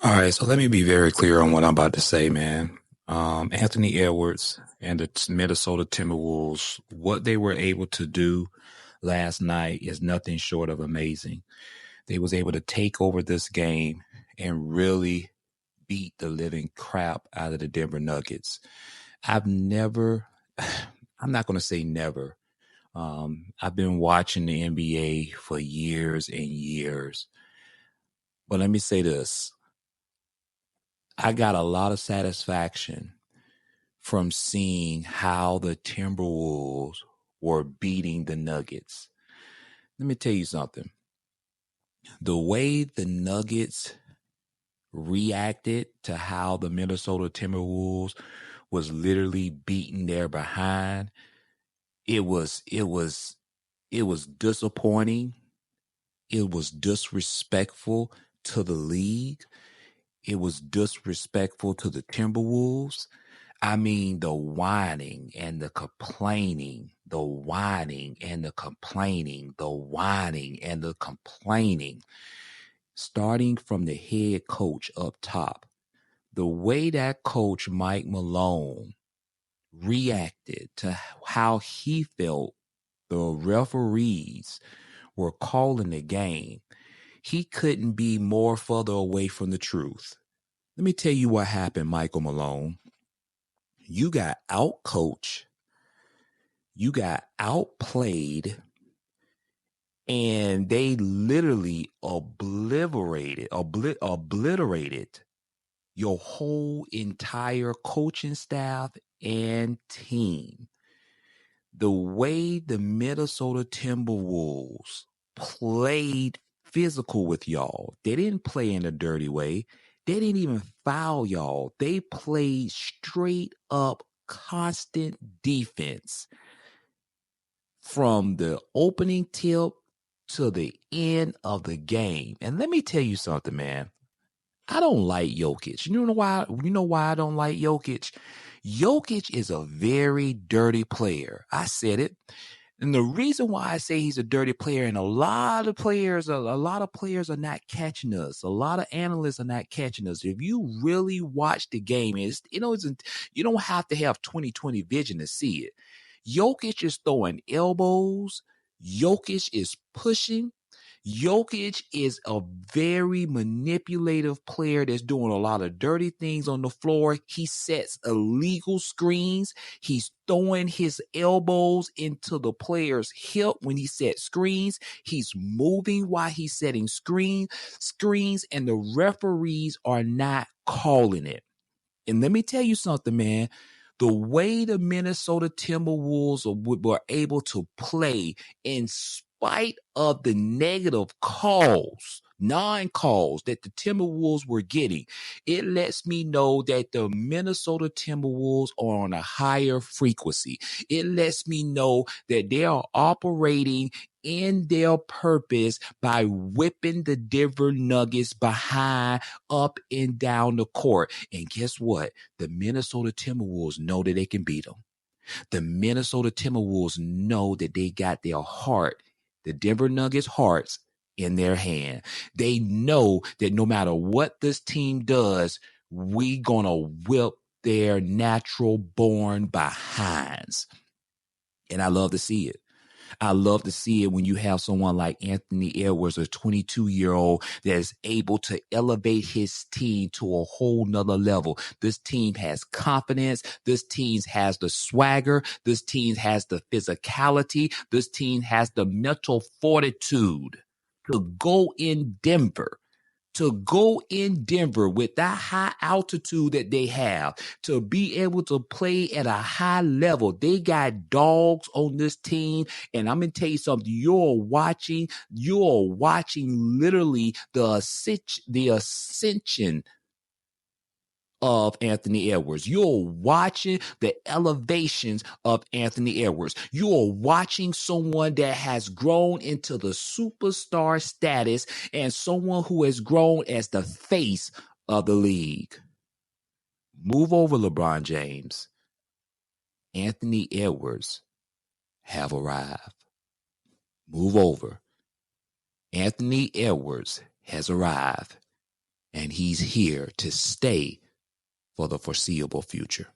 All right, so let me be very clear on what I'm about to say, man. Anthony Edwards and the Minnesota Timberwolves, what they were able to do last night is nothing short of amazing. They was able to take over this game and really beat the living crap out of the Denver Nuggets. I've never, I'm not going to say never. I've been watching the NBA for years and years. But let me say this. I got a lot of satisfaction from seeing how the Timberwolves were beating the Nuggets. Let me tell you something. The way the Nuggets reacted to how the Minnesota Timberwolves was literally beating their behind, it was disappointing. It was disrespectful to the league. It was disrespectful to the Timberwolves. I mean, the whining and the complaining, the whining and the complaining, the whining and the complaining, starting from the head coach up top. The way that coach Mike Malone reacted to how he felt the referees were calling the game, he couldn't be more further away from the truth. Let me tell you what happened, Michael Malone. You got out-coached, you got outplayed, and they literally obliterated your whole entire coaching staff and team. The way the Minnesota Timberwolves played physical with y'all, they didn't play in a dirty way. They didn't even foul y'all. They played straight up constant defense from the opening tip to the end of the game. And let me tell you something, man. I don't like Jokic. You know why? You know why I don't like Jokic? Jokic is a very dirty player. I said it. And the reason why I say he's a dirty player, and a lot of players are not catching us. A lot of analysts are not catching us. If you really watch the game, you don't have to have 20/20 vision to see it. Jokic is throwing elbows. Jokic is pushing. Jokic is a very manipulative player that's doing a lot of dirty things on the floor. He sets illegal screens. He's throwing his elbows into the player's hip when he sets screens. He's moving while he's setting screens, and the referees are not calling it. And let me tell you something, man. The way the Minnesota Timberwolves were able to play in spite of the negative non-calls that the Timberwolves were getting, it lets me know that the Minnesota Timberwolves are on a higher frequency. It lets me know that they are operating in their purpose by whipping the Denver Nuggets behind, up and down the court. And guess what? The Minnesota Timberwolves know that they can beat them. The Minnesota Timberwolves know that they got their heart, the Denver Nuggets' hearts, in their hand. They know that no matter what this team does, we gonna whip their natural born behinds. And I love to see it. I love to see it when you have someone like Anthony Edwards, a 22-year-old that is able to elevate his team to a whole nother level. This team has confidence. This team has the swagger. This team has the physicality. This team has the mental fortitude to go in Denver. With that high altitude that they have, to be able to play at a high level. They got dogs on this team. And I'm going to tell you something. You're watching literally the ascension of Anthony Edwards. You're watching the elevations of Anthony Edwards. You're watching someone that has grown into the superstar status and someone who has grown as the face of the league. Move over, LeBron James. Anthony Edwards have arrived. Move over. Anthony Edwards has arrived. and he's here to stay for the foreseeable future.